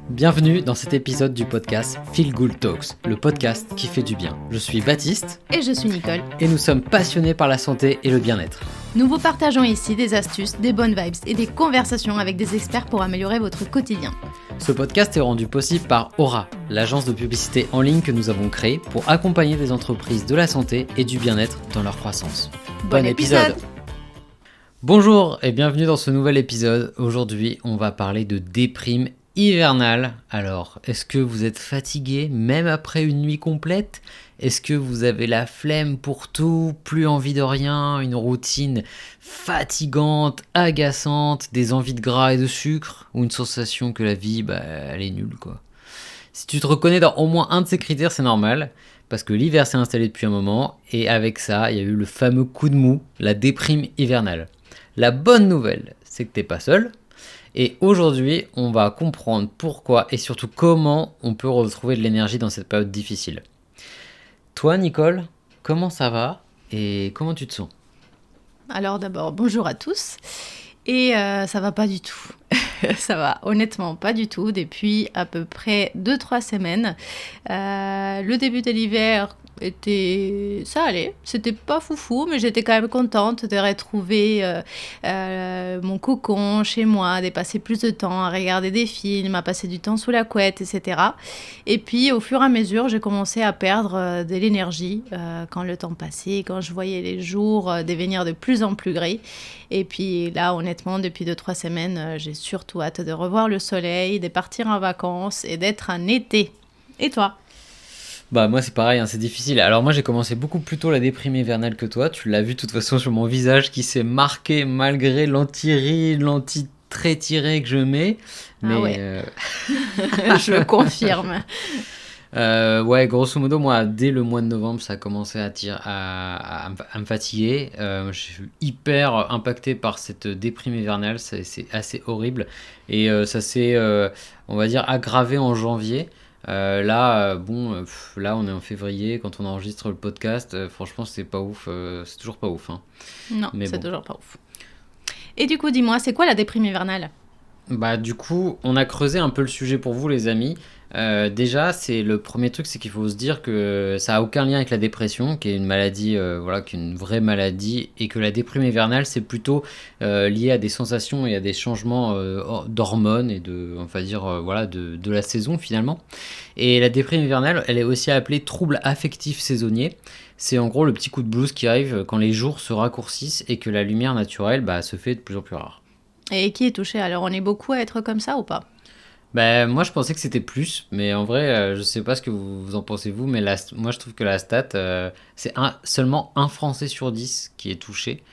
Bienvenue dans cet épisode du podcast Feel Good Talks, le podcast qui fait du bien. Je suis Baptiste. Et je suis Nicole. Et nous sommes passionnés par la santé et le bien-être. Nous vous partageons ici des astuces, des bonnes vibes et des conversations avec des experts pour améliorer votre quotidien. Ce podcast est rendu possible par Aura, l'agence de publicité en ligne que nous avons créée pour accompagner des entreprises de la santé et du bien-être dans leur croissance. Bon épisode. Bonjour et bienvenue dans ce nouvel épisode. Aujourd'hui, on va parler de déprime hivernale. Alors, est-ce que vous êtes fatigué même après une nuit complète ? Est-ce que vous avez la flemme pour tout, plus envie de rien, une routine fatigante, agaçante, des envies de gras et de sucre, ou une sensation que la vie, elle est nulle quoi ? Si tu te reconnais dans au moins un de ces critères, c'est normal, parce que l'hiver s'est installé depuis un moment, et avec ça, il y a eu le fameux coup de mou, la déprime hivernale. La bonne nouvelle, c'est que t'es pas seul. Et aujourd'hui, on va comprendre pourquoi et surtout comment on peut retrouver de l'énergie dans cette période difficile. Toi, Nicole, comment ça va et comment tu te sens ? Alors d'abord, bonjour à tous. Et ça va pas du tout. Ça va honnêtement pas du tout depuis à peu près 2-3 semaines. Le début de l'hiver ça allait, c'était pas foufou, mais j'étais quand même contente de retrouver mon cocon chez moi, de passer plus de temps à regarder des films, à passer du temps sous la couette, etc. Et puis au fur et à mesure, j'ai commencé à perdre de l'énergie quand le temps passait, quand je voyais les jours devenir de plus en plus gris. Et puis là, honnêtement, depuis 2-3 semaines, j'ai surtout hâte de revoir le soleil, de partir en vacances et d'être en été. Et toi ? Moi c'est pareil, c'est difficile. Alors moi j'ai commencé beaucoup plus tôt la déprime hivernale que toi. Tu l'as vu de toute façon sur mon visage qui s'est marqué malgré l'anti-ride, l'anti-trait tiré que je mets. Mais ouais. Je le confirme. Grosso modo, moi, dès le mois de novembre, ça a commencé à me fatiguer. Je suis hyper impacté par cette déprime hivernale, c'est assez horrible. Et ça s'est, on va dire, aggravé en janvier. Là, on est en février, quand on enregistre le podcast, franchement, c'est pas ouf, c'est toujours pas ouf. Non, mais c'est toujours pas ouf. Et du coup, dis-moi, c'est quoi la déprime hivernale ? Du coup, on a creusé un peu le sujet pour vous, les amis. Déjà, c'est le premier truc, c'est qu'il faut se dire que ça a aucun lien avec la dépression, qui est une maladie, qui est une vraie maladie, et que la déprime hivernale, c'est plutôt lié à des sensations et à des changements d'hormones et de la saison finalement. Et la déprime hivernale, elle est aussi appelée trouble affectif saisonnier. C'est en gros le petit coup de blues qui arrive quand les jours se raccourcissent et que la lumière naturelle se fait de plus en plus rare. Et qui est touché ? Alors, on est beaucoup à être comme ça ou pas ? Moi, je pensais que c'était plus, mais en vrai, je sais pas ce que vous en pensez vous, mais moi, je trouve que la stat, c'est seulement un Français sur 10 qui est touché,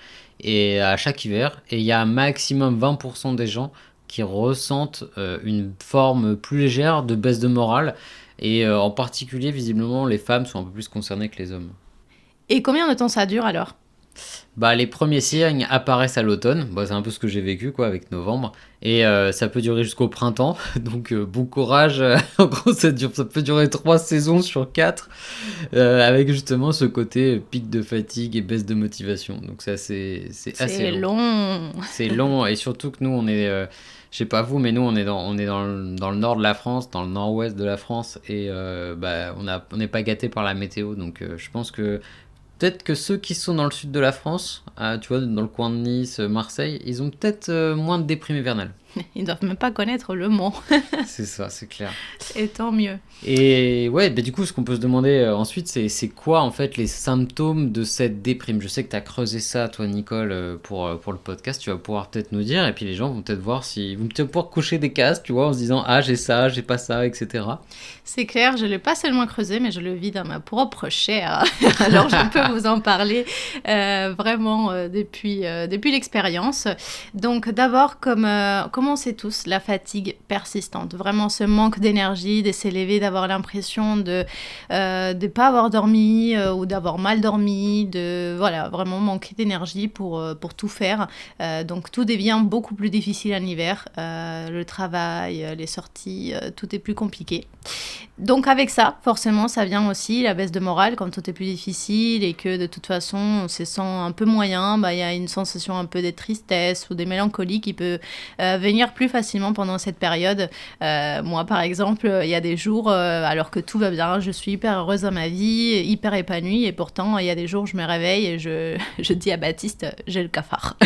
et à chaque hiver, et il y a un maximum 20% des gens qui ressentent une forme plus légère de baisse de morale, et en particulier, visiblement, les femmes sont un peu plus concernées que les hommes. Et combien de temps ça dure alors ? Les premiers signes apparaissent à l'automne, c'est un peu ce que j'ai vécu avec novembre, et ça peut durer jusqu'au printemps, donc bon courage. En gros ça peut durer 3 saisons sur 4, avec justement ce côté pic de fatigue et baisse de motivation, donc c'est assez long. C'est long, et surtout que nous on est, je sais pas vous, mais nous on est dans le nord de la France, dans le nord-ouest de la France, et on n'est pas gâté par la météo, donc je pense que peut-être que ceux qui sont dans le sud de la France, tu vois, dans le coin de Nice, Marseille, ils ont peut-être moins de déprime hivernale. Ils doivent même pas connaître le mot. C'est ça, c'est clair. Et tant mieux. Et du coup, ce qu'on peut se demander ensuite, c'est quoi en fait les symptômes de cette déprime ? Je sais que tu as creusé ça, toi, Nicole, pour le podcast. Tu vas pouvoir peut-être nous dire, et puis les gens vont peut-être voir ils vont peut-être pouvoir cocher des cases, tu vois, en se disant « Ah, j'ai ça, j'ai pas ça, etc. » C'est clair, je l'ai pas seulement creusé, mais je le vis dans ma propre chair. Alors, je peux vous en parler vraiment depuis l'expérience. Donc, d'abord, comme on sait tous, la fatigue persistante. Vraiment, ce manque d'énergie, de s'élever, d'avoir l'impression de ne pas avoir dormi ou d'avoir mal dormi, de vraiment manquer d'énergie pour tout faire. Donc, tout devient beaucoup plus difficile en hiver. Le travail, les sorties, tout est plus compliqué. Donc avec ça, forcément, ça vient aussi la baisse de morale quand tout est plus difficile et que de toute façon, on se sent un peu moyen. Il y a une sensation un peu de tristesse ou de mélancolie qui peut venir plus facilement pendant cette période. Moi, par exemple, il y a des jours, alors que tout va bien, je suis hyper heureuse dans ma vie, hyper épanouie, et pourtant, il y a des jours où je me réveille et je dis à Baptiste, j'ai le cafard.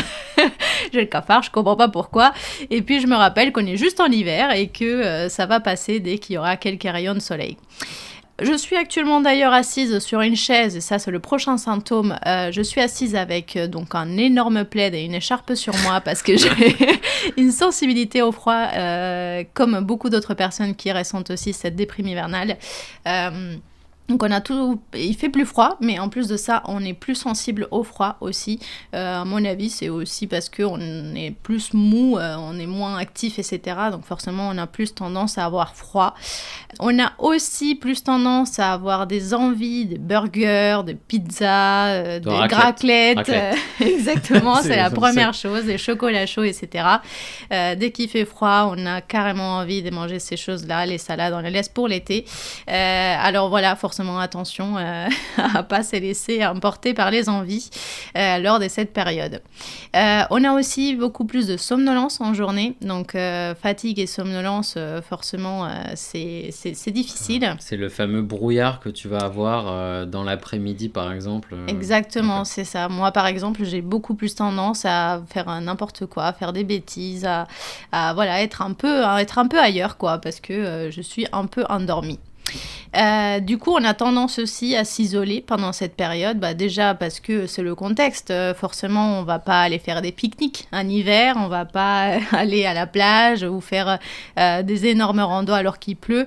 J'ai le cafard, je comprends pas pourquoi. Et puis je me rappelle qu'on est juste en hiver et que ça va passer dès qu'il y aura quelques rayons de soleil. Je suis actuellement d'ailleurs assise sur une chaise, et ça c'est le prochain symptôme. Je suis assise avec donc un énorme plaid et une écharpe sur moi parce que j'ai une sensibilité au froid, comme beaucoup d'autres personnes qui ressentent aussi cette déprime hivernale. Donc on a tout, il fait plus froid, mais en plus de ça, on est plus sensible au froid aussi. À mon avis, c'est aussi parce qu'on est plus mou, on est moins actif, etc. Donc forcément, on a plus tendance à avoir froid. On a aussi plus tendance à avoir des envies de burgers, de pizzas, de raclette. Exactement, c'est la première chose, des chocolats chauds, etc. Dès qu'il fait froid, on a carrément envie de manger ces choses-là, les salades, on les laisse pour l'été. Alors voilà, forcément, attention à ne pas se laisser emporter par les envies lors de cette période. On a aussi beaucoup plus de somnolence en journée, donc fatigue et somnolence, forcément, c'est difficile. C'est le fameux brouillard que tu vas avoir dans l'après-midi, par exemple. Exactement, c'est ça. Moi, par exemple, j'ai beaucoup plus tendance à faire n'importe quoi, à faire des bêtises, à voilà, être un peu ailleurs, quoi, parce que je suis un peu endormie. Du coup, on a tendance aussi à s'isoler pendant cette période, déjà parce que c'est le contexte. Forcément, on va pas aller faire des pique-niques en hiver, on va pas aller à la plage ou faire des énormes randos alors qu'il pleut.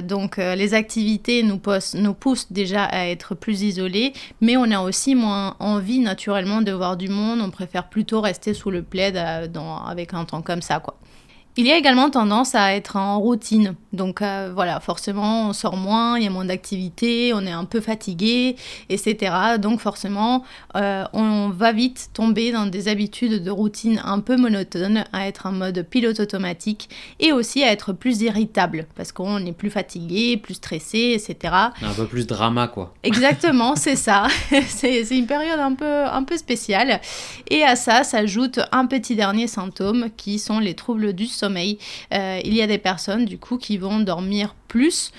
Donc, les activités nous poussent déjà à être plus isolés, mais on a aussi moins envie naturellement de voir du monde. On préfère plutôt rester sous le plaid avec un temps comme ça, quoi. Il y a également tendance à être en routine. Donc voilà, forcément, on sort moins, il y a moins d'activités, on est un peu fatigué, etc. Donc forcément, on va vite tomber dans des habitudes de routine un peu monotones, à être en mode pilote automatique et aussi à être plus irritable parce qu'on est plus fatigué, plus stressé, etc. Un peu plus drama, quoi. Exactement, c'est ça. C'est une période un peu spéciale. Et à ça s'ajoute un petit dernier symptôme qui sont les troubles du sommeil. Il y a des personnes du coup qui vont dormir plus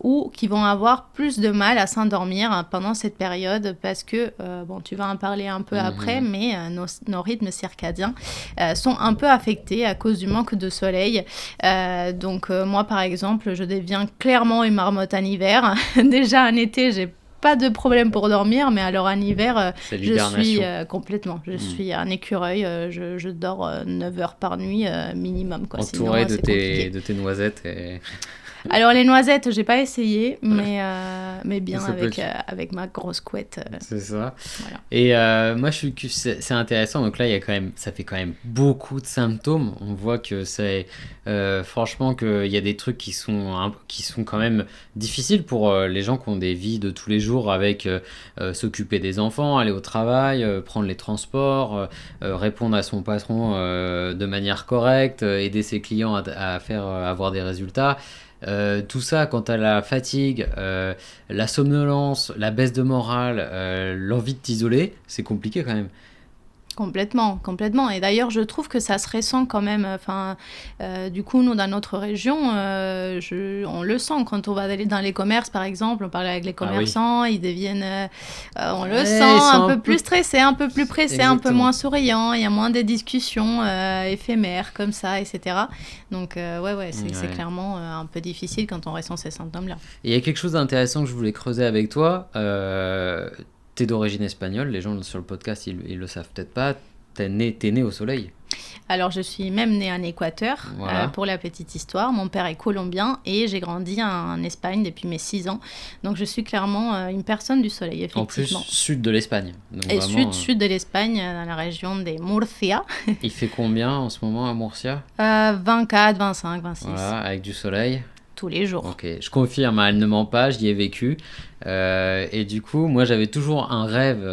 ou qui vont avoir plus de mal à s'endormir pendant cette période parce que, tu vas en parler un peu après, mais nos rythmes circadiens sont un peu affectés à cause du manque de soleil. Donc moi par exemple, je deviens clairement une marmotte en hiver. Déjà en été, j'ai pas de problème pour dormir, mais alors en hiver, je suis complètement. Je suis un écureuil, je dors 9 heures par nuit minimum, quoi. Entouré sinon, de tes noisettes. Et... Alors les noisettes, j'ai pas essayé, mais bien avec ma grosse couette. C'est ça. Voilà. Et moi, c'est intéressant. Donc là, ça fait quand même beaucoup de symptômes. On voit que franchement, qu'il y a des trucs qui sont quand même difficiles pour les gens qui ont des vies de tous les jours avec s'occuper des enfants, aller au travail, prendre les transports, répondre à son patron de manière correcte, aider ses clients à faire avoir des résultats. Tout ça, quant à la fatigue, la somnolence, la baisse de morale, l'envie de t'isoler, c'est compliqué quand même. Complètement. Et d'ailleurs, je trouve que ça se ressent quand même. Du coup, nous, dans notre région, on le sent quand on va aller dans les commerces, par exemple. On parle avec les commerçants, ils deviennent... on le sent un peu plus stressés, un peu plus pressés, exactement. Un peu moins souriants. Il y a moins de discussions éphémères comme ça, etc. Donc, c'est clairement un peu difficile quand on ressent ces symptômes-là. Et il y a quelque chose d'intéressant que je voulais creuser avec toi. T'es d'origine espagnole, les gens sur le podcast, ils le savent peut-être pas. T'es né au soleil. Alors, je suis même née en Équateur, voilà. Pour la petite histoire. Mon père est colombien et j'ai grandi en Espagne depuis mes 6 ans. Donc, je suis clairement une personne du soleil, effectivement. En plus, sud de l'Espagne. Donc et vraiment, sud de l'Espagne, dans la région de Murcia. Il fait combien en ce moment à Murcia ? 24, 25, 26. Voilà, avec du soleil. tous les jours. Ok, je confirme, elle ne ment pas, j'y ai vécu. Et du coup, moi j'avais toujours un rêve,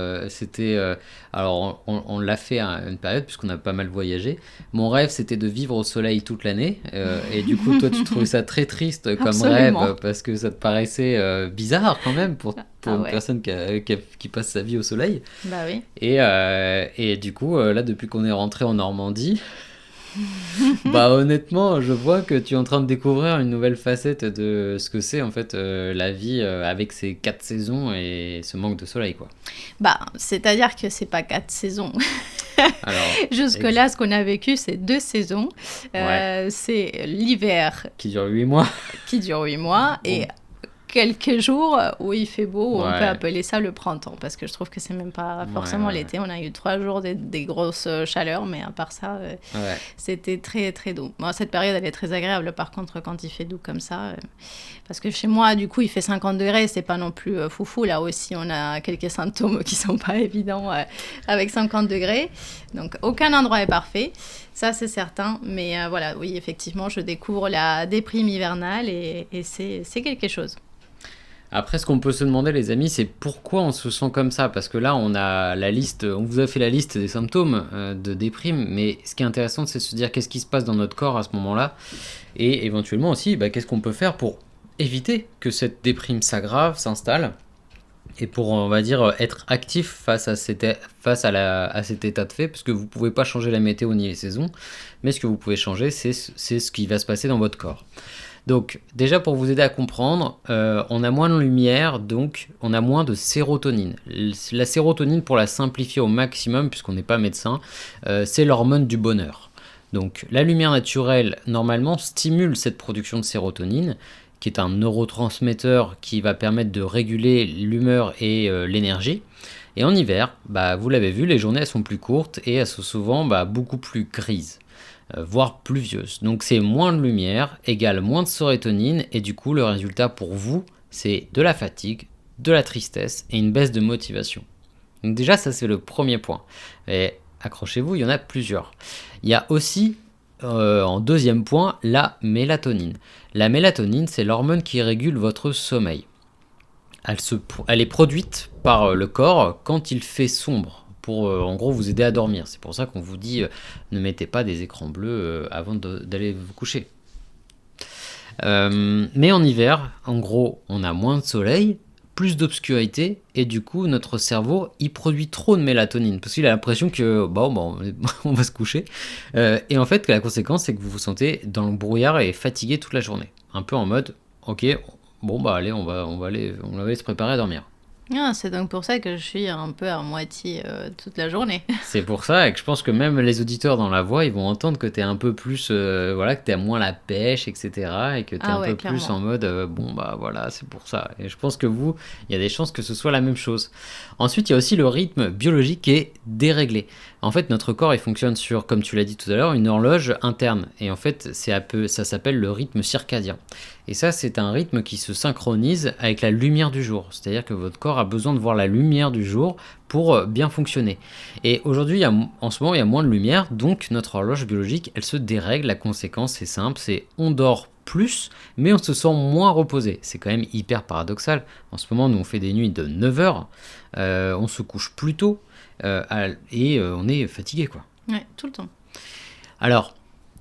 alors on l'a fait à une période puisqu'on a pas mal voyagé. Mon rêve c'était de vivre au soleil toute l'année. Et du coup, toi tu trouvais ça très triste comme Absolument. rêve parce que ça te paraissait bizarre quand même pour une Ouais. personne qui passe sa vie au soleil. Bah oui. Et du coup, là depuis qu'on est rentré en Normandie, bah honnêtement, je vois que tu es en train de découvrir une nouvelle facette de ce que c'est en fait la vie avec ses 4 saisons et ce manque de soleil quoi. Bah, c'est-à-dire que c'est pas 4 saisons. Alors, Jusque-là, ce qu'on a vécu, c'est 2 saisons. ouais, C'est l'hiver qui dure 8 mois. qui dure 8 mois Bon, et quelques jours où il fait beau, où on peut ouais, appeler ça le printemps, parce que je trouve que c'est même pas forcément ouais, l'été. On a eu 3 jours des grosses chaleurs, mais à part ça, ouais. c'était très très doux. Bon, cette période, elle est très agréable, par contre, quand il fait doux comme ça, parce que chez moi, du coup, il fait 50 degrés, c'est pas non plus foufou. Là aussi, on a quelques symptômes qui sont pas évidents avec 50 degrés. Donc, aucun endroit est parfait. Ça, c'est certain. Mais voilà, oui, effectivement, je découvre la déprime hivernale et c'est quelque chose. Après, ce qu'on peut se demander, les amis, c'est pourquoi on se sent comme ça. Parce que là, on a la liste, on vous a fait la liste des symptômes de déprime, mais ce qui est intéressant, c'est de se dire qu'est-ce qui se passe dans notre corps à ce moment-là, et éventuellement aussi, bah, qu'est-ce qu'on peut faire pour éviter que cette déprime s'aggrave, s'installe, et pour, on va dire, être actif face à cet état de fait, parce que vous ne pouvez pas changer la météo ni les saisons, mais ce que vous pouvez changer, c'est ce qui va se passer dans votre corps. Donc, déjà pour vous aider à comprendre, on a moins de lumière, donc on a moins de sérotonine. La sérotonine, pour la simplifier au maximum, puisqu'on n'est pas médecin, c'est l'hormone du bonheur. Donc, la lumière naturelle, normalement, stimule cette production de sérotonine, qui est un neurotransmetteur qui va permettre de réguler l'humeur et l'énergie. Et en hiver, bah, vous l'avez vu, les journées elles sont plus courtes et elles sont souvent beaucoup plus grises, voire pluvieuses. Donc c'est moins de lumière égale moins de sérotonine et du coup le résultat pour vous c'est de la fatigue, de la tristesse et une baisse de motivation. Donc déjà ça c'est le premier point. Et accrochez-vous, il y en a plusieurs. Il y a aussi en deuxième point la mélatonine. La mélatonine c'est l'hormone qui régule votre sommeil. Elle est produite par le corps quand il fait sombre pour en gros vous aider à dormir. C'est pour ça qu'on vous dit ne mettez pas des écrans bleus avant d'aller vous coucher. Mais en hiver, en gros, on a moins de soleil, plus d'obscurité et du coup notre cerveau il produit trop de mélatonine parce qu'il a l'impression que bon on va se coucher et en fait la conséquence c'est que vous vous sentez dans le brouillard et fatigué toute la journée, un peu en mode ok bon bah allez on va se préparer à dormir. Ah, c'est donc pour ça que je suis un peu à moitié toute la journée. C'est pour ça que je pense que même les auditeurs dans la voix, ils vont entendre que tu es un peu plus, voilà, que tu as moins la pêche, etc. Et que tu es Ah un ouais, peu plus clairement. en mode, bon, bah voilà, c'est pour ça. Et je pense que vous, il y a des chances que ce soit la même chose. Ensuite, il y a aussi le rythme biologique qui est déréglé. En fait, notre corps, il fonctionne sur, comme tu l'as dit tout à l'heure, une horloge interne. Et en fait, ça s'appelle le rythme circadien. Et ça, c'est un rythme qui se synchronise avec la lumière du jour. C'est-à-dire que votre corps a besoin de voir la lumière du jour pour bien fonctionner. Et aujourd'hui, en ce moment, il y a moins de lumière, donc notre horloge biologique, elle se dérègle. La conséquence, c'est simple, c'est on dort plus, mais on se sent moins reposé. C'est quand même hyper paradoxal. En ce moment, nous, on fait des nuits de 9 heures, on se couche plus tôt, et on est fatigué, quoi. Ouais, tout le temps. Alors,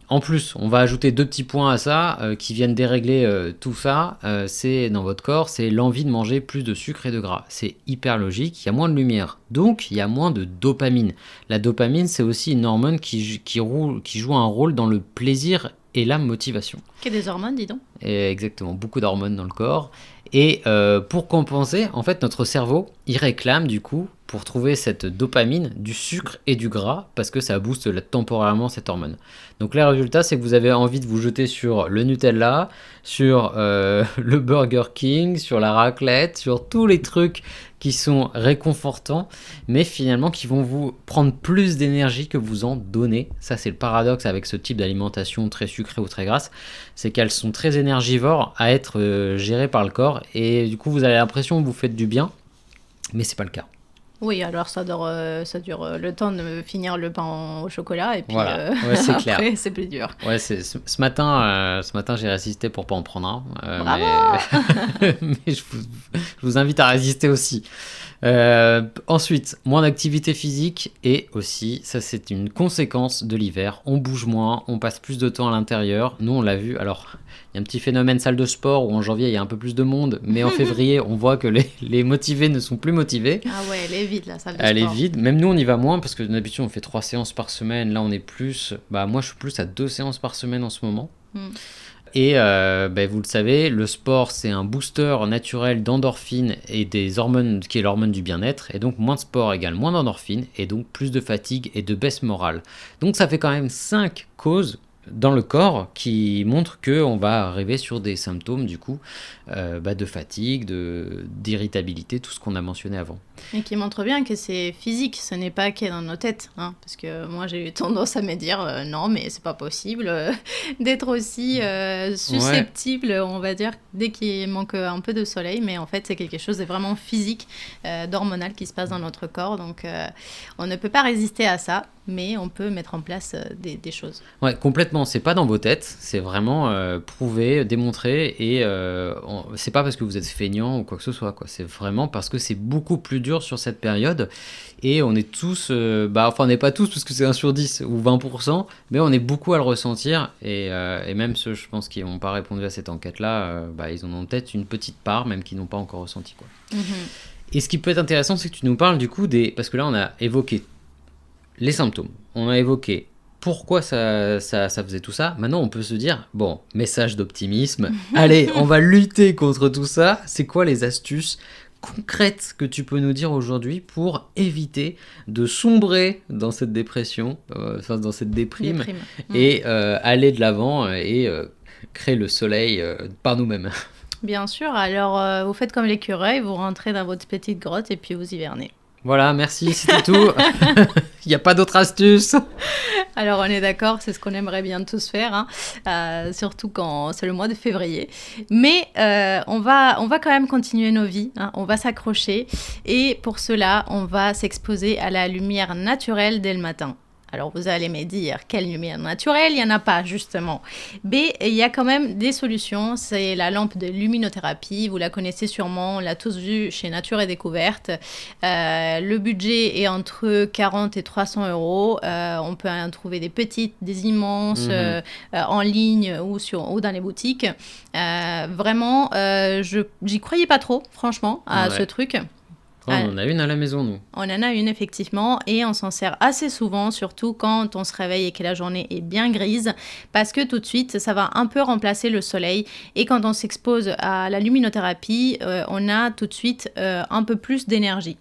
en plus, on va ajouter deux petits points à ça qui viennent dérégler tout ça. C'est dans votre corps, c'est l'envie de manger plus de sucre et de gras. C'est hyper logique, il y a moins de lumière, donc il y a moins de dopamine. La dopamine, c'est aussi une hormone qui joue un rôle dans le plaisir et la motivation. Qu'il y a des hormones, dis donc. Et exactement, beaucoup d'hormones dans le corps. Et pour compenser, en fait, notre cerveau, il réclame du coup, pour trouver cette dopamine, du sucre et du gras, parce que ça booste temporairement cette hormone. Donc là, le résultat, c'est que vous avez envie de vous jeter sur le Nutella, sur le Burger King, sur la raclette, sur tous les trucs qui sont réconfortants, mais finalement qui vont vous prendre plus d'énergie que vous en donnez. Ça, c'est le paradoxe avec ce type d'alimentation très sucrée ou très grasse, c'est qu'elles sont très énergivores à être gérées par le corps, et du coup, vous avez l'impression que vous faites du bien, mais c'est pas le cas. Oui, alors ça dure le temps de finir le pain au chocolat et puis Voilà, ouais, c'est clair. après c'est plus dur. Ouais, ce matin, j'ai résisté pour pas en prendre un, Bravo! mais je vous invite à résister aussi. Ensuite, moins d'activité physique et aussi, ça c'est une conséquence de l'hiver. On bouge moins, on passe plus de temps à l'intérieur. Nous, on l'a vu. Alors, il y a un petit phénomène salle de sport où en janvier il y a un peu plus de monde, mais en février, on voit que les motivés ne sont plus motivés. Ah ouais, elle est vide la salle de Elle est sport. vide. Même nous, on y va moins parce que d'habitude, on fait 3 séances par semaine. Là, on est plus. Bah, moi, je suis plus à 2 séances par semaine en ce moment. Mm. Et vous le savez, le sport, c'est un booster naturel d'endorphines et des hormones, qui est l'hormone du bien-être. Et donc, moins de sport égale moins d'endorphines et donc plus de fatigue et de baisse morale. Donc, ça fait quand même 5 causes dans le corps qui montrent qu'on va arriver sur des symptômes du coup de fatigue, d'irritabilité, tout ce qu'on a mentionné avant. Et qui montre bien que c'est physique, ce n'est pas qu'est dans nos têtes. Hein, parce que moi, j'ai eu tendance à me dire non, mais c'est pas possible d'être aussi susceptible, on va dire, dès qu'il manque un peu de soleil. Mais en fait, c'est quelque chose de vraiment physique, d'hormonal qui se passe dans notre corps. Donc, on ne peut pas résister à ça, mais on peut mettre en place des choses. Ouais, complètement. C'est pas dans vos têtes. C'est vraiment prouvé, démontré. Et c'est pas parce que vous êtes feignant ou quoi que ce soit, quoi. C'est vraiment parce que c'est beaucoup plus dur sur cette période. Et on est tous, on n'est pas tous parce que c'est 1 sur 10 ou 20%, mais on est beaucoup à le ressentir. Et même ceux, je pense, qui n'ont pas répondu à cette enquête-là, ils en ont peut-être une petite part, même qui n'ont pas encore ressenti, quoi. Mm-hmm. Et ce qui peut être intéressant, c'est que tu nous parles du coup parce que là, on a évoqué les symptômes, on a évoqué pourquoi ça faisait tout ça. Maintenant, on peut se dire, bon, message d'optimisme, allez, on va lutter contre tout ça. C'est quoi les astuces concrètes que tu peux nous dire aujourd'hui pour éviter de sombrer dans cette dépression, dans cette déprime. Et aller de l'avant et créer le soleil par nous-mêmes? Bien sûr, alors vous faites comme l'écureuil, vous rentrez dans votre petite grotte et puis vous hivernez. Voilà, merci, c'était tout. Il n'y a pas d'autres astuces. Alors on est d'accord, c'est ce qu'on aimerait bien tous faire, hein, surtout quand c'est le mois de février. Mais on va quand même continuer nos vies, hein, on va s'accrocher. Et pour cela, on va s'exposer à la lumière naturelle dès le matin. Alors vous allez me dire, quelle lumière naturelle? Il n'y en a pas, justement. Mais il y a quand même des solutions. C'est la lampe de luminothérapie. Vous la connaissez sûrement, on l'a tous vue chez Nature et Découverte. Le budget est entre 40 et 300 euros. On peut en trouver des petites, des immenses, en ligne ou dans les boutiques. Vraiment, j'y croyais pas trop, franchement, à ce truc. On en a une à la maison, nous. On en a une, effectivement, et on s'en sert assez souvent, surtout quand on se réveille et que la journée est bien grise, parce que tout de suite, ça va un peu remplacer le soleil. Et quand on s'expose à la luminothérapie, on a tout de suite un peu plus d'énergie.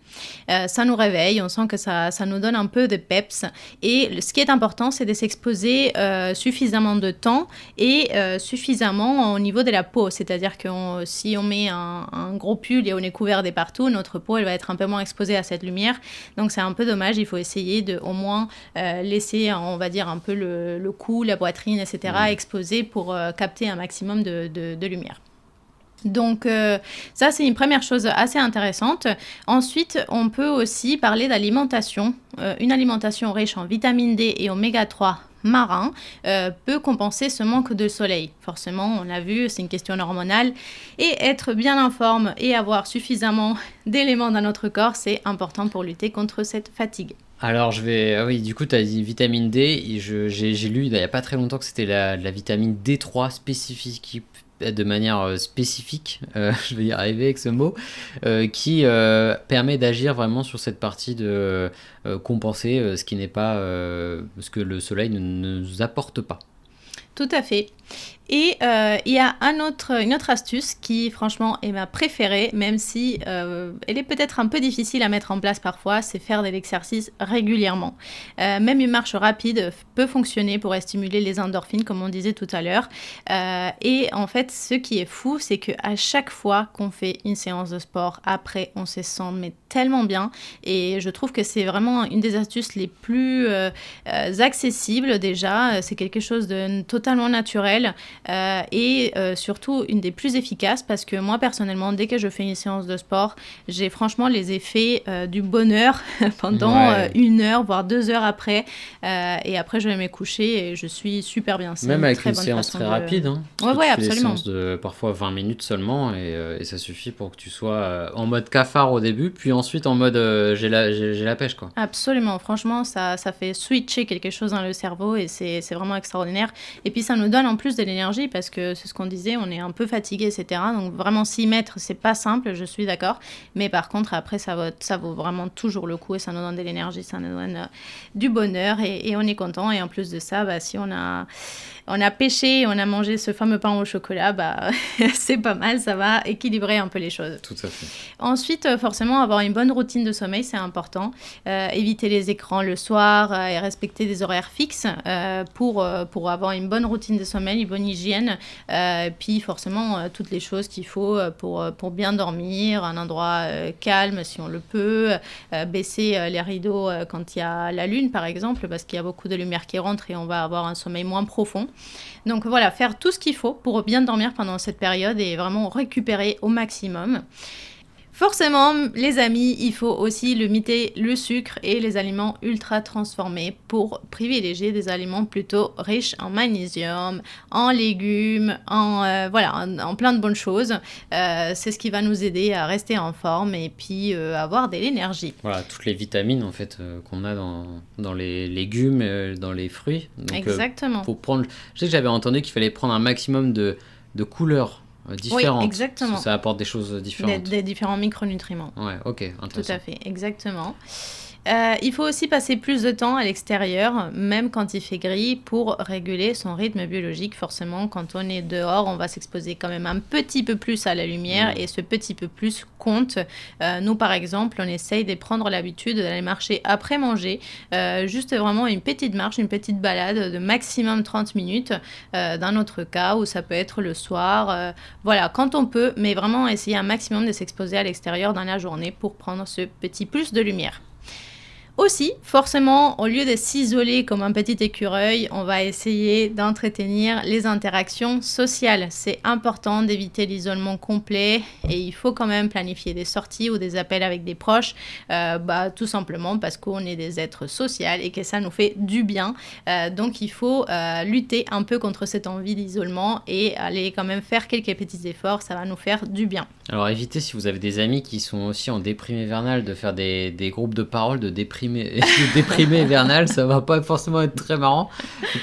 Ça nous réveille, on sent que ça nous donne un peu de peps. Et ce qui est important, c'est de s'exposer suffisamment de temps et suffisamment au niveau de la peau. C'est-à-dire que si on met un gros pull et on est couvert de partout, notre peau, elle va être un peu moins exposée à cette lumière. Donc c'est un peu dommage, il faut essayer de au moins laisser, on va dire, un peu le cou, la poitrine, etc. exposés pour capter un maximum de lumière. Donc ça, c'est une première chose assez intéressante. Ensuite, on peut aussi parler d'alimentation. Une alimentation riche en vitamine D et oméga 3 marin peut compenser ce manque de soleil. Forcément, on l'a vu, c'est une question hormonale. Et être bien en forme et avoir suffisamment d'éléments dans notre corps, c'est important pour lutter contre cette fatigue. Alors, oui, du coup, tu as dit vitamine D. J'ai lu il n'y a pas très longtemps que c'était la vitamine D3 spécifique, de manière spécifique, je vais y arriver avec ce mot, qui permet d'agir vraiment sur cette partie de compenser ce qui n'est pas, ce que le soleil ne nous apporte pas. Tout à fait. Et il y a une autre astuce qui, franchement, est ma préférée, même si elle est peut-être un peu difficile à mettre en place parfois, c'est faire de l'exercice régulièrement. Même une marche rapide peut fonctionner pour stimuler les endorphines, comme on disait tout à l'heure. Et en fait, ce qui est fou, c'est qu'à chaque fois qu'on fait une séance de sport, après, on se sent mais tellement bien. Et je trouve que c'est vraiment une des astuces les plus accessibles déjà. C'est quelque chose de totalement naturel. essentielle et surtout une des plus efficaces parce que moi, personnellement, dès que je fais une séance de sport, j'ai franchement les effets du bonheur pendant 1 heure, voire 2 heures après. Et après, je vais me coucher et je suis super bien. C'est Même une avec très une bonne séance façon très de... rapide, hein, parce que Ouais, tu fais des absolument. séances de parfois 20 minutes seulement et ça suffit pour que tu sois en mode cafard au début, puis ensuite en mode j'ai la pêche, quoi. Absolument, franchement, ça fait switcher quelque chose dans le cerveau et c'est vraiment extraordinaire. Et puis ça nous donne en plus de l'énergie parce que c'est ce qu'on disait, on est un peu fatigué, etc. Donc vraiment s'y mettre, c'est pas simple, je suis d'accord. Mais par contre, après, ça vaut vraiment toujours le coup et ça nous donne de l'énergie, ça nous donne du bonheur et on est content. Et en plus de ça, si on a pêché, on a mangé ce fameux pain au chocolat, c'est pas mal, ça va équilibrer un peu les choses. Tout à fait. Ensuite, forcément, avoir une bonne routine de sommeil, c'est important. Éviter les écrans le soir et respecter des horaires fixes pour avoir une bonne routine de sommeil, une bonne hygiène. Puis forcément, toutes les choses qu'il faut pour bien dormir, un endroit calme si on le peut, baisser les rideaux quand il y a la lune, par exemple, parce qu'il y a beaucoup de lumière qui rentre et on va avoir un sommeil moins profond. Donc voilà, faire tout ce qu'il faut pour bien dormir pendant cette période et vraiment récupérer au maximum. Forcément, les amis, il faut aussi limiter le sucre et les aliments ultra transformés pour privilégier des aliments plutôt riches en magnésium, en légumes, en plein de bonnes choses. C'est ce qui va nous aider à rester en forme et puis avoir de l'énergie. Voilà, toutes les vitamines en fait qu'on a dans les légumes, dans les fruits. Donc, exactement. faut prendre... Je sais que j'avais entendu qu'il fallait prendre un maximum de couleurs différentes. Oui, exactement. Parce que ça apporte des choses différentes. Des différents micronutriments. Ouais, ok, intéressant. Tout à fait, exactement. Il faut aussi passer plus de temps à l'extérieur, même quand il fait gris, pour réguler son rythme biologique. Forcément, quand on est dehors, on va s'exposer quand même un petit peu plus à la lumière et ce petit peu plus compte. Nous, par exemple, on essaye de prendre l'habitude d'aller marcher après manger, juste vraiment une petite marche, une petite balade de maximum 30 minutes, dans notre cas, où ça peut être le soir. Voilà, quand on peut, mais vraiment essayer un maximum de s'exposer à l'extérieur dans la journée pour prendre ce petit plus de lumière. Aussi, forcément, au lieu de s'isoler comme un petit écureuil, on va essayer d'entretenir les interactions sociales. C'est important d'éviter l'isolement complet et il faut quand même planifier des sorties ou des appels avec des proches, tout simplement parce qu'on est des êtres sociaux et que ça nous fait du bien. Donc il faut lutter un peu contre cette envie d'isolement et aller quand même faire quelques petits efforts, ça va nous faire du bien. Alors évitez, si vous avez des amis qui sont aussi en déprime hivernale, de faire des groupes de parole de déprimés hivernales, ça va pas forcément être très marrant.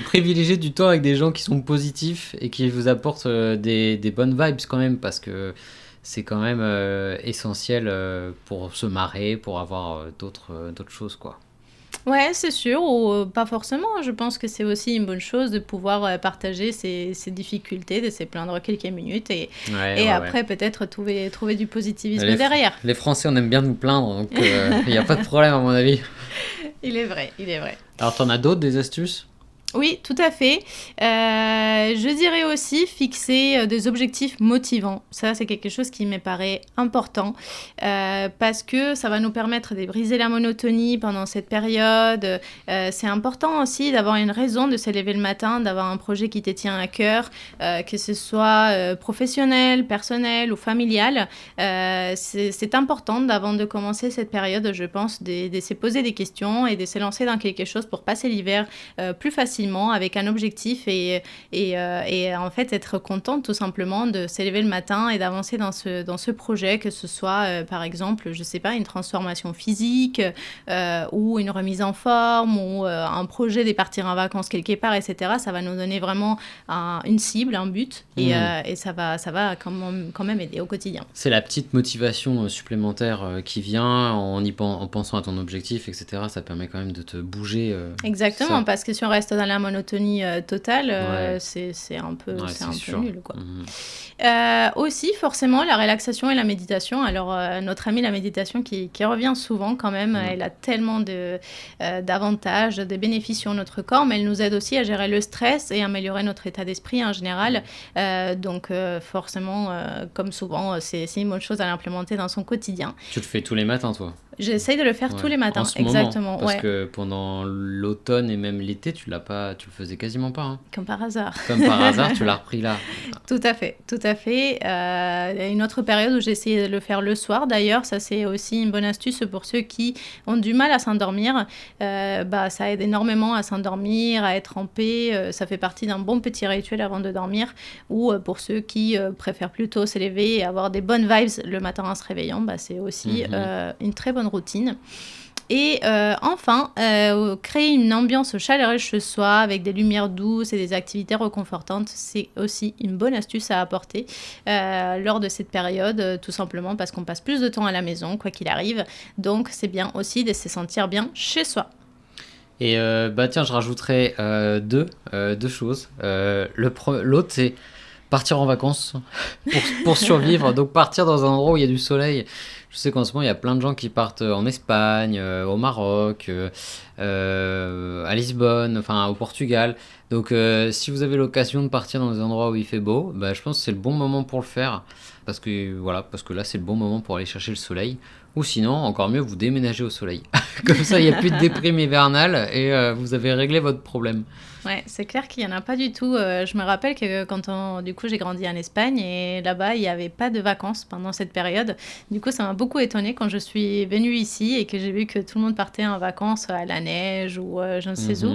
Privilégiez du temps avec des gens qui sont positifs et qui vous apportent des bonnes vibes quand même, parce que c'est quand même essentiel pour se marrer, pour avoir d'autres choses, quoi. Ouais, c'est sûr, ou pas forcément. Je pense que c'est aussi une bonne chose de pouvoir partager ses difficultés, de se plaindre quelques minutes et après peut-être trouver du positivisme derrière. Les Français, on aime bien nous plaindre, donc il n'y a pas de problème à mon avis. Il est vrai. Alors, t'en as d'autres, des astuces ? Oui, tout à fait. Je dirais aussi fixer des objectifs motivants. Ça, c'est quelque chose qui me paraît important parce que ça va nous permettre de briser la monotonie pendant cette période. C'est important aussi d'avoir une raison de se lever le matin, d'avoir un projet qui te tient à cœur, que ce soit professionnel, personnel ou familial. C'est important avant de commencer cette période, je pense, de se poser des questions et de se lancer dans quelque chose pour passer l'hiver plus facilement avec un objectif et en fait être contente tout simplement de se lever le matin et d'avancer dans ce projet, que ce soit par exemple, je sais pas, une transformation physique ou une remise en forme ou un projet de partir en vacances quelque part, etc. Ça va nous donner vraiment une cible, un but et ça va quand même aider au quotidien. C'est la petite motivation supplémentaire qui vient en pensant à ton objectif, etc. Ça permet quand même de te bouger. Exactement, parce que si on reste dans la monotonie totale, c'est un peu nul, quoi. Aussi, forcément, la relaxation et la méditation. Alors, notre amie la méditation qui revient souvent quand même, elle a tellement d'avantages, de bénéfices sur notre corps, mais elle nous aide aussi à gérer le stress et à améliorer notre état d'esprit en général. Donc, forcément, comme souvent, c'est une bonne chose à l'implémenter dans son quotidien. Tu le fais tous les matins, toi ? J'essaye de le faire tous Ouais. les En matins, ce moment, exactement. parce Ouais, que pendant l'automne et même l'été, tu le faisais quasiment pas, hein. comme par hasard. Comme par hasard, tu l'as repris là. Tout à fait, tout à fait. Il y a une autre période où j'ai essayé de le faire le soir. D'ailleurs, ça c'est aussi une bonne astuce pour ceux qui ont du mal à s'endormir. Ça aide énormément à s'endormir, à être en paix. Ça fait partie d'un bon petit rituel avant de dormir. Ou pour ceux qui préfèrent plutôt se lever et avoir des bonnes vibes le matin en se réveillant, c'est aussi une très bonne routine. Et enfin, créer une ambiance chaleureuse chez soi avec des lumières douces et des activités réconfortantes, c'est aussi une bonne astuce à apporter lors de cette période, tout simplement parce qu'on passe plus de temps à la maison, quoi qu'il arrive. Donc, c'est bien aussi de se sentir bien chez soi. Et tiens, je rajouterais deux choses. L'autre, c'est partir en vacances pour survivre. Donc partir dans un endroit où il y a du soleil. Je sais qu'en ce moment, il y a plein de gens qui partent en Espagne, au Maroc, à Lisbonne, enfin au Portugal. Donc si vous avez l'occasion de partir dans des endroits où il fait beau, je pense que c'est le bon moment pour le faire. Parce que là, c'est le bon moment pour aller chercher le soleil. Ou sinon, encore mieux, vous déménagez au soleil. Comme ça, il n'y a plus de déprime hivernale et vous avez réglé votre problème. Ouais, c'est clair qu'il n'y en a pas du tout. Je me rappelle que du coup, j'ai grandi en Espagne et là-bas, il n'y avait pas de vacances pendant cette période. Du coup, ça m'a beaucoup étonnée quand je suis venue ici et que j'ai vu que tout le monde partait en vacances à la neige ou je ne sais où.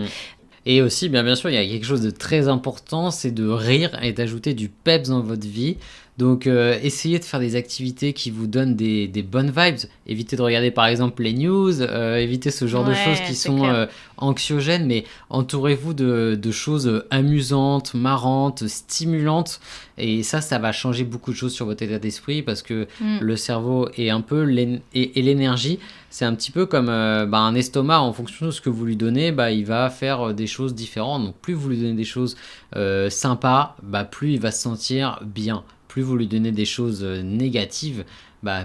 Et aussi, bien sûr, il y a quelque chose de très important, c'est de rire et d'ajouter du peps dans votre vie. Donc, essayez de faire des activités qui vous donnent des bonnes vibes. Évitez de regarder, par exemple, les news. Évitez ce genre de choses qui c'est sont clair. anxiogènes. Mais entourez-vous de choses amusantes, marrantes, stimulantes. Et ça va changer beaucoup de choses sur votre état d'esprit parce que le cerveau et l'énergie, c'est un petit peu comme un estomac. En fonction de ce que vous lui donnez, il va faire des choses différentes. Donc, plus vous lui donnez des choses sympas, plus il va se sentir bien. Plus vous lui donnez des choses négatives,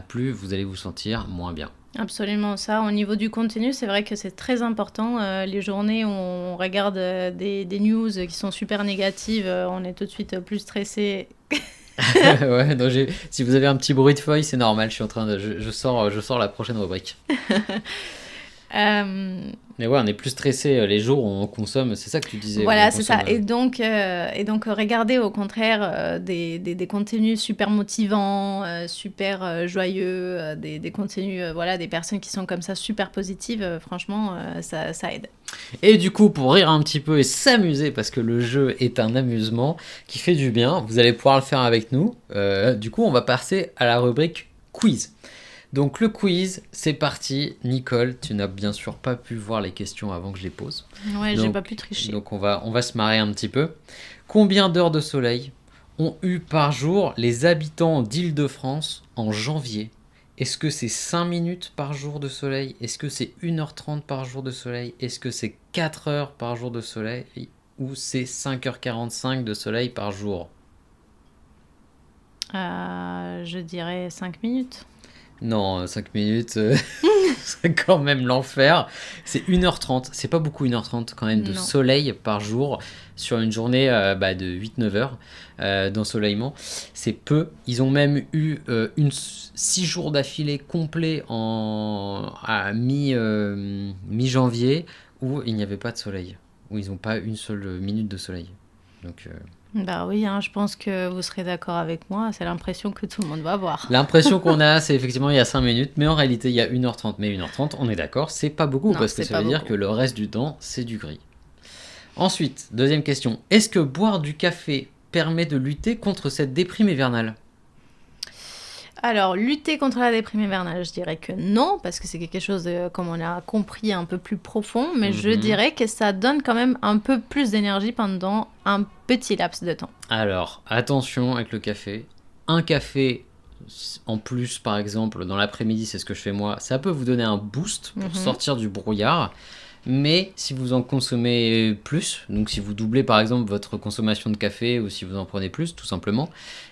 plus vous allez vous sentir moins bien. Absolument ça. Au niveau du contenu, c'est vrai que c'est très important. Les journées où on regarde des news qui sont super négatives, on est tout de suite plus stressé. Ouais, donc si vous avez un petit bruit de feuille, c'est normal. Je sors la prochaine rubrique. Mais ouais, on est plus stressé les jours où on consomme, c'est ça que tu disais. Voilà, c'est ça. Et donc regardez au contraire des contenus super motivants, super joyeux, des contenus, des personnes qui sont comme ça super positives. Franchement, ça aide. Et du coup, pour rire un petit peu et s'amuser, parce que le jeu est un amusement qui fait du bien, vous allez pouvoir le faire avec nous. Du coup, on va passer à la rubrique quiz. Donc le quiz, c'est parti. Nicole, tu n'as bien sûr pas pu voir les questions avant que je les pose. Ouais, j'ai pas pu tricher. Donc on va se marrer un petit peu. Combien d'heures de soleil ont eu par jour les habitants d'Île-de-France en janvier? Est-ce que c'est 5 minutes par jour de soleil? Est-ce que c'est 1h30 par jour de soleil? Est-ce que c'est 4 heures par jour de soleil? Ou c'est 5h45 de soleil par jour? Je dirais 5 minutes. Non, 5 minutes, c'est quand même l'enfer. C'est 1h30, c'est pas beaucoup 1h30 quand même de Non. soleil par jour sur une journée de 8-9 heures d'ensoleillement. C'est peu. Ils ont même eu 6 jours d'affilée complets à mi-janvier où il n'y avait pas de soleil, où ils n'ont pas une seule minute de soleil. Donc... Bah oui, je pense que vous serez d'accord avec moi, c'est l'impression que tout le monde va avoir. L'impression qu'on a, c'est effectivement il y a 5 minutes, mais en réalité il y a 1h30. Mais 1h30, on est d'accord, c'est pas beaucoup, parce que ça veut dire que le reste du temps, c'est du gris. Ensuite, deuxième question. Est-ce que boire du café permet de lutter contre cette déprime hivernale? Alors, lutter contre la déprime hivernale, je dirais que non, parce que c'est quelque chose, comme on a compris, un peu plus profond, mais je dirais que ça donne quand même un peu plus d'énergie pendant un petit laps de temps. Alors, attention avec le café. Un café en plus, par exemple, dans l'après-midi, c'est ce que je fais moi, ça peut vous donner un boost pour sortir du brouillard. Mais si vous en consommez plus, donc si vous doublez par exemple votre consommation de café ou si vous en prenez plus tout simplement,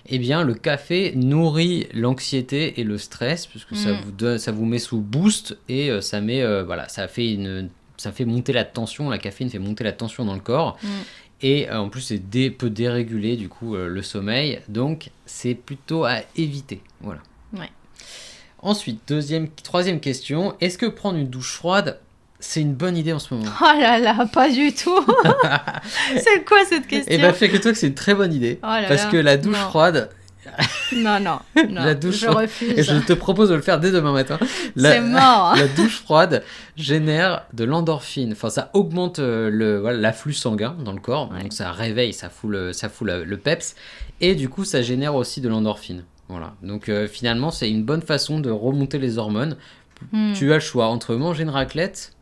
eh bien le café nourrit l'anxiété et le stress puisque ça vous met sous boost et ça fait monter la tension, la caféine fait monter la tension dans le corps. Et en plus, peut déréguler du coup le sommeil, donc c'est plutôt à éviter. Voilà. Ouais. Ensuite, troisième question. Est-ce que prendre une douche froide, c'est une bonne idée en ce moment? Oh là là, pas du tout. C'est quoi cette question? Eh ben, figure-toi que c'est une très bonne idée. Oh là Parce là, que la douche non. froide, Non, la douche je froide- refuse. et je te propose de le faire dès demain matin. C'est mort. La douche froide génère de l'endorphine. Enfin, ça augmente l'afflux sanguin dans le corps. Ouais. Donc ça réveille, ça fout le peps. Et du coup, ça génère aussi de l'endorphine. Voilà. Donc finalement, c'est une bonne façon de remonter les hormones. Tu as le choix entre manger une raclette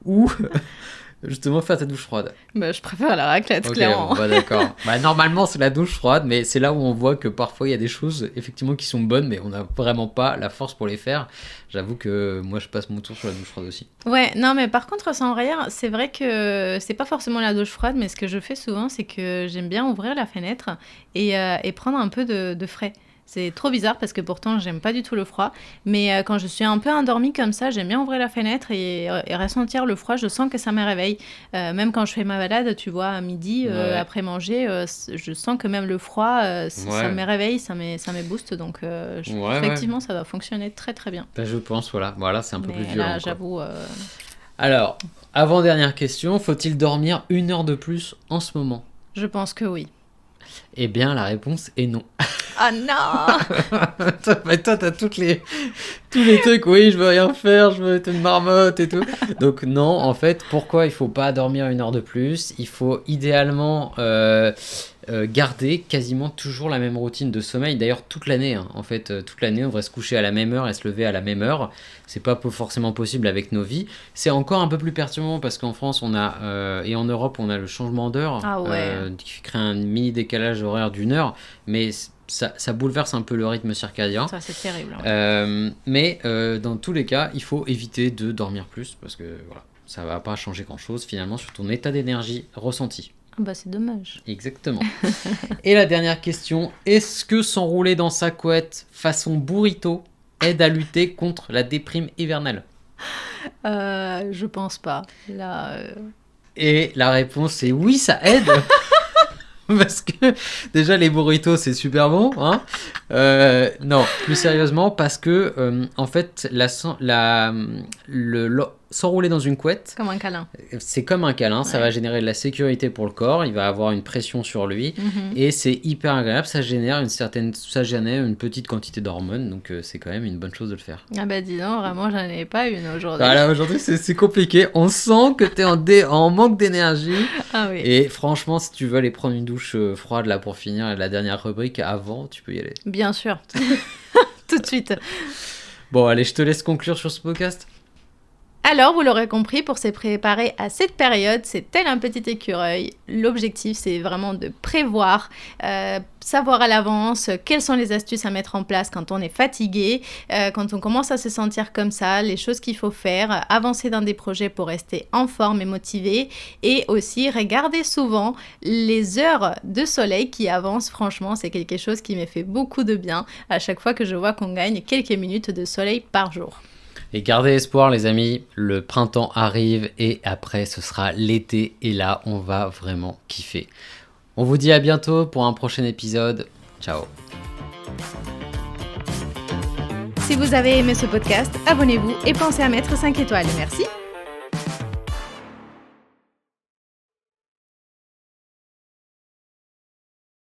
ou justement faire ta douche froide. Bah, je préfère la raclette, Ok, clairement. bon, bah, d'accord. Bah, normalement, c'est la douche froide, mais c'est là où on voit que parfois il y a des choses effectivement qui sont bonnes, mais on n'a vraiment pas la force pour les faire. J'avoue que moi, je passe mon tour sur la douche froide aussi. Ouais, non, mais par contre, sans rire, c'est vrai que c'est pas forcément la douche froide, mais ce que je fais souvent, c'est que j'aime bien ouvrir la fenêtre et prendre un peu de frais. C'est trop bizarre parce que pourtant, j'aime pas du tout le froid. Mais quand je suis un peu endormie comme ça, j'aime bien ouvrir la fenêtre et ressentir le froid. Je sens que ça me réveille. Même quand je fais ma balade, tu vois, à midi, Ouais. après manger, je sens que même le froid, ça Ouais. me réveille, ça me booste. Donc, Ouais, effectivement, ça va fonctionner très très bien. Bah, je pense, voilà, c'est un peu Mais plus violent, là, quoi. j'avoue... Alors, avant-dernière question, faut-il dormir 1 heure de plus en ce moment? je pense que oui. Eh bien, la réponse est non. Ah non! Mais toi, t'as tous les trucs, oui, je veux rien faire, je veux être une marmotte et tout. Donc non, en fait, pourquoi il faut pas dormir 1 heure de plus? Il faut idéalement garder quasiment toujours la même routine de sommeil. D'ailleurs, toute l'année, hein. En fait, toute l'année, on devrait se coucher à la même heure et se lever à la même heure. C'est pas forcément possible avec nos vies. C'est encore un peu plus perturbant parce qu'en France, on a et en Europe, on a le changement d'heure Ah ouais. qui crée un mini décalage horaire d'1 heure, mais ça bouleverse un peu le rythme circadien. Ça, c'est terrible. Hein. Mais dans tous les cas, il faut éviter de dormir plus parce que voilà, ça va pas changer grand-chose finalement sur ton état d'énergie ressenti. Ah bah, c'est dommage. Exactement. Et la dernière question, est-ce que s'enrouler dans sa couette façon burrito aide à lutter contre la déprime hivernale? Je pense pas. Là, Et la réponse est oui, ça aide. Parce que déjà les burritos c'est super bon, hein. Non, plus sérieusement parce que en fait s'enrouler dans une couette, comme un câlin. c'est comme un câlin, ça Ouais. va générer de la sécurité pour le corps, il va avoir une pression sur lui et c'est hyper agréable, ça génère une petite quantité d'hormones, donc c'est quand même une bonne chose de le faire. Ah bah dis donc, vraiment, j'en ai pas une aujourd'hui. Voilà, aujourd'hui c'est compliqué, on sent que t'es en manque d'énergie. Ah oui, Et franchement, si tu veux aller prendre une douche froide là pour finir la dernière rubrique avant, tu peux y aller. bien sûr. Tout de suite. Bon, allez, je te laisse conclure sur ce podcast. Alors, vous l'aurez compris, pour se préparer à cette période, c'est tel un petit écureuil. L'objectif, c'est vraiment de prévoir, savoir à l'avance quelles sont les astuces à mettre en place quand on est fatigué, quand on commence à se sentir comme ça, les choses qu'il faut faire, avancer dans des projets pour rester en forme et motivé, et aussi regarder souvent les heures de soleil qui avancent. Franchement, c'est quelque chose qui me fait beaucoup de bien à chaque fois que je vois qu'on gagne quelques minutes de soleil par jour. Et gardez espoir, les amis, le printemps arrive et après ce sera l'été et là on va vraiment kiffer. On vous dit à bientôt pour un prochain épisode. Ciao. Si vous avez aimé ce podcast, abonnez-vous et pensez à mettre 5 étoiles. Merci.